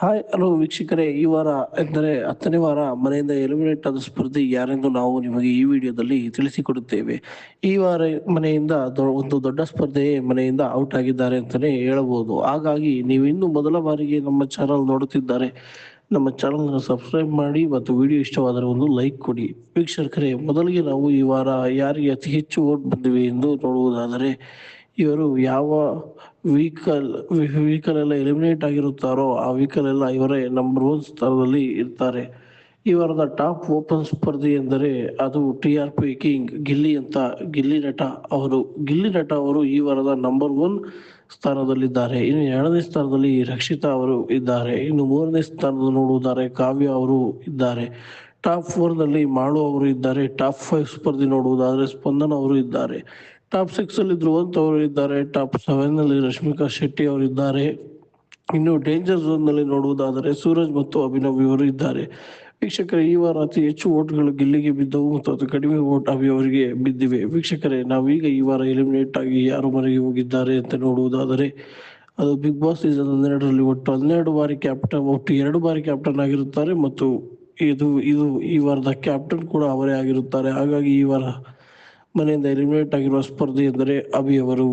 Hi hello ವೀಕ್ಷಕರೇ, ಈ ವಾರ ಎಂದರೆ 10ನೇ ವಾರ ಮನೆಯಿಂದ ಎಲಿಮಿನೇಟ್ ಆದ ಸ್ಪರ್ಧಿ ಯಾರೆಂದು ನಾವು ನಿಮಗೆ ಈ ವಿಡಿಯೋದಲ್ಲಿ ತಿಳಿಸಿಕೊಡುತ್ತೇವೆ. ಈ ವಾರ ಮನೆಯಿಂದ ಒಂದು ದೊಡ್ಡ ಸ್ಪರ್ಧೆ ಮನೆಯಿಂದ ಔಟ್ ಆಗಿದ್ದಾರೆ ಅಂತಲೇ ಹೇಳಬಹುದು. ಹಾಗಾಗಿ ನೀವು ಇನ್ನು ಮೊದಲ ಬಾರಿಗೆ ನಮ್ಮ ಚಾನಲ್ ನೋಡುತ್ತಿದ್ದಾರೆ, ನಮ್ಮ ಚಾನಲ್ನ ಸಬ್ಸ್ಕ್ರೈಬ್ ಮಾಡಿ ಮತ್ತು ವಿಡಿಯೋ ಇಷ್ಟವಾದರೆ ಒಂದು ಲೈಕ್ ಕೊಡಿ. ವೀಕ್ಷಕರೇ, ಮೊದಲಿಗೆ ನಾವು ಈ ವಾರ ಯಾರಿಗೆ ಅತಿ ಹೆಚ್ಚು ವೋಟ್ ಬಂದಿವೆ ಎಂದು ನೋಡುವುದಾದರೆ, ಇವರು ಯಾವ ವೆಹಿಕಲ್ ಎಲ್ಲ ಎಲಿಮಿನೇಟ್ ಆಗಿರುತ್ತಾರೋ ಆ ವೆಹಿಕಲ್ ಎಲ್ಲ ಇವರೇ ನಂಬರ್ 1 ಸ್ಥಾನದಲ್ಲಿ ಇರ್ತಾರೆ. ಈ ವಾರದ ಟಾಪ್ ಓಪನ್ ಸ್ಪರ್ಧಿ ಎಂದರೆ ಅದು TRP ಕಿಂಗ್ ಗಿಲ್ಲಿ ನಟ ಅವರು ಈ ವಾರದ ನಂಬರ್ 1 ಸ್ಥಾನದಲ್ಲಿದ್ದಾರೆ. ಇನ್ನು 2ನೇ ಸ್ಥಾನದಲ್ಲಿ ರಕ್ಷಿತಾ ಅವರು ಇದ್ದಾರೆ. ಇನ್ನು 3ನೇ ಸ್ಥಾನದ ನೋಡುವುದಾದರೆ ಕಾವ್ಯ ಅವರು ಇದ್ದಾರೆ. ಟಾಪ್ 4 ನಲ್ಲಿ ಮಾಳು ಅವರು ಇದ್ದಾರೆ. ಟಾಪ್ 5 ಸ್ಪರ್ಧಿ ನೋಡುವುದಾದರೆ ಸ್ಪಂದನ ಅವರು ಇದ್ದಾರೆ. ಟಾಪ್ 6 ಅಲ್ಲಿ ಧ್ರುವಂತ್ ಅವರು ಇದ್ದಾರೆ. ಟಾಪ್ 7 ನಲ್ಲಿ ರಶ್ಮಿಕಾ ಶೆಟ್ಟಿ ಅವರು ಇದ್ದಾರೆ. ಇನ್ನು ಡೇಂಜರ್ ಝೋನ್ ನಲ್ಲಿ ನೋಡುವುದಾದರೆ ಸೂರಜ್ ಮತ್ತು ಅಭಿನವ್ ಇವರು ಇದ್ದಾರೆ. ವೀಕ್ಷಕರೇ, ಈ ವಾರ ಅತಿ ಹೆಚ್ಚು ಓಟ್ಗಳು ಗಿಲ್ಲಿಗೆ ಬಿದ್ದವು ಮತ್ತು ಅತಿ ಕಡಿಮೆ ಓಟ್ ಅಭಿ ಅವರಿಗೆ ಬಿದ್ದಿವೆ. ವೀಕ್ಷಕರೇ, ನಾವೀಗ ಈ ವಾರ ಎಲಿಮಿನೇಟ್ ಆಗಿ ಯಾರು ಮನೆಗೆ ಹೋಗಿದ್ದಾರೆ ಅಂತ ನೋಡುವುದಾದರೆ, ಅದು ಬಿಗ್ ಬಾಸ್ ಸೀಸನ್ 12ರಲ್ಲಿ ಒಟ್ಟು 12 ಬಾರಿ ಕ್ಯಾಪ್ಟನ್, ಒಟ್ಟು 2 ಬಾರಿ ಕ್ಯಾಪ್ಟನ್ ಆಗಿರುತ್ತಾರೆ ಮತ್ತು ಇದು ಈ ವಾರದ ಕ್ಯಾಪ್ಟನ್ ಕೂಡ ಅವರೇ ಆಗಿರುತ್ತಾರೆ. ಹಾಗಾಗಿ ಈ ವಾರ ಮನೆಯಿಂದ ಎಲಿಮಿನೇಟ್ ಆಗಿರುವ ಸ್ಪರ್ಧಿ ಎಂದರೆ ಅಭಿ ಅವರು.